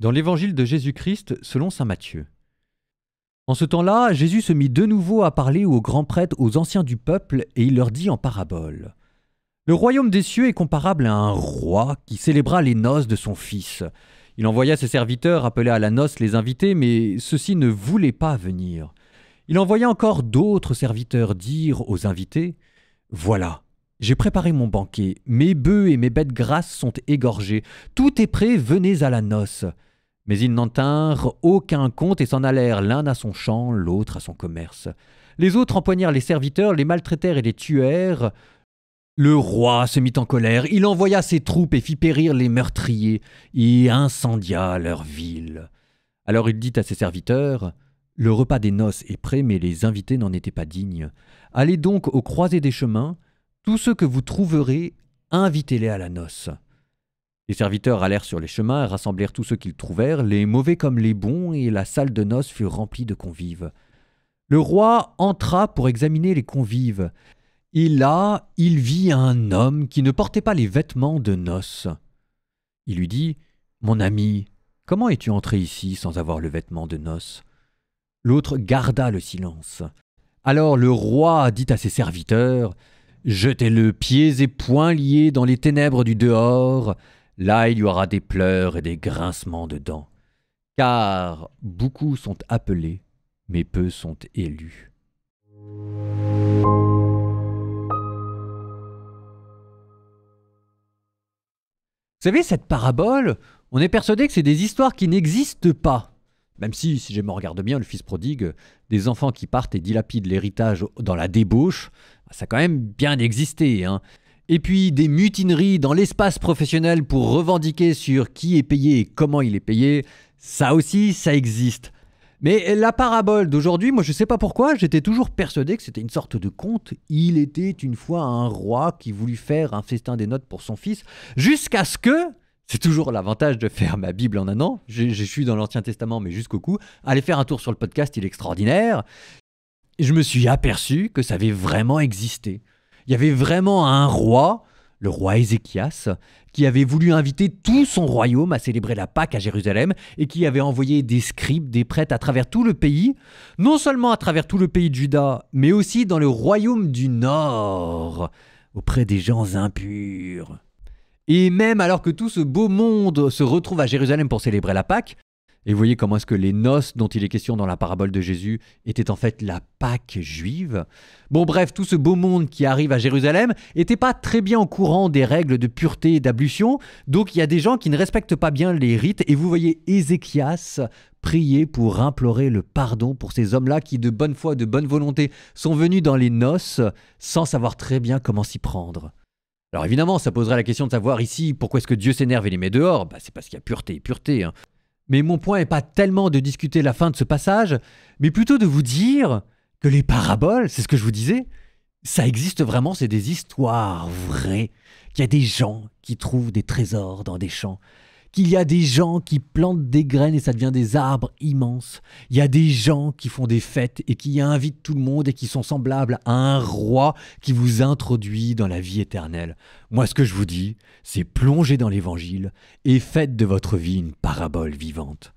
Dans l'évangile de Jésus-Christ selon saint Matthieu. En ce temps-là, Jésus se mit de nouveau à parler aux grands prêtres, aux anciens du peuple, et il leur dit en parabole. Le royaume des cieux est comparable à un roi qui célébra les noces de son fils. Il envoya ses serviteurs appeler à la noce les invités, mais ceux-ci ne voulaient pas venir. Il envoya encore d'autres serviteurs dire aux invités « Voilà, j'ai préparé mon banquet, mes bœufs et mes bêtes grasses sont égorgés, tout est prêt, venez à la noce. » Mais ils n'en tinrent aucun compte et s'en allèrent l'un à son champ, l'autre à son commerce. Les autres empoignèrent les serviteurs, les maltraitèrent et les tuèrent. Le roi se mit en colère, il envoya ses troupes et fit périr les meurtriers, et incendia leur ville. Alors il dit à ses serviteurs, « Le repas des noces est prêt, mais les invités n'en étaient pas dignes. Allez donc aux croisées des chemins, tous ceux que vous trouverez, invitez-les à la noce. » Les serviteurs allèrent sur les chemins et rassemblèrent tous ceux qu'ils trouvèrent, les mauvais comme les bons, et la salle de noces fut remplie de convives. Le roi entra pour examiner les convives. Et là, il vit un homme qui ne portait pas les vêtements de noces. Il lui dit « Mon ami, comment es-tu entré ici sans avoir le vêtement de noces ?» L'autre garda le silence. Alors le roi dit à ses serviteurs « Jetez-le pieds et poings liés dans les ténèbres du dehors. Là, il y aura des pleurs et des grincements de dents. Car beaucoup sont appelés, mais peu sont élus. » Vous savez, cette parabole, on est persuadé que c'est des histoires qui n'existent pas. Même si je me regarde bien, le fils prodigue, des enfants qui partent et dilapident l'héritage dans la débauche, ça a quand même bien existé, hein. Et puis des mutineries dans l'espace professionnel pour revendiquer sur qui est payé et comment il est payé, ça aussi, ça existe. Mais la parabole d'aujourd'hui, moi je sais pas pourquoi, j'étais toujours persuadé que c'était une sorte de conte. Il était une fois un roi qui voulut faire un festin des noces pour son fils, jusqu'à ce que, c'est toujours l'avantage de faire ma Bible en un an, je suis dans l'Ancien Testament mais jusqu'au cou, allez faire un tour sur le podcast, il est extraordinaire. Je me suis aperçu que ça avait vraiment existé. Il y avait vraiment un roi, le roi Ézéchias, qui avait voulu inviter tout son royaume à célébrer la Pâque à Jérusalem et qui avait envoyé des scribes, des prêtres à travers tout le pays, non seulement à travers tout le pays de Juda, mais aussi dans le royaume du Nord, auprès des gens impurs. Et même alors que tout ce beau monde se retrouve à Jérusalem pour célébrer la Pâque, et vous voyez comment est-ce que les noces dont il est question dans la parabole de Jésus étaient en fait la Pâque juive. Bon bref, tout ce beau monde qui arrive à Jérusalem n'était pas très bien au courant des règles de pureté et d'ablution, donc il y a des gens qui ne respectent pas bien les rites, et vous voyez Ézéchias prier pour implorer le pardon pour ces hommes-là qui de bonne foi, de bonne volonté sont venus dans les noces sans savoir très bien comment s'y prendre. Alors évidemment, ça poserait la question de savoir ici pourquoi est-ce que Dieu s'énerve et les met dehors. C'est parce qu'il y a pureté et pureté, hein. Mais mon point n'est pas tellement de discuter la fin de ce passage, mais plutôt de vous dire que les paraboles, c'est ce que je vous disais, ça existe vraiment, c'est des histoires vraies, qu'il y a des gens qui trouvent des trésors dans des champs, qu'il y a des gens qui plantent des graines et ça devient des arbres immenses, il y a des gens qui font des fêtes et qui invitent tout le monde et qui sont semblables à un roi qui vous introduit dans la vie éternelle. Moi, ce que je vous dis, c'est plongez dans l'évangile et faites de votre vie une parabole vivante.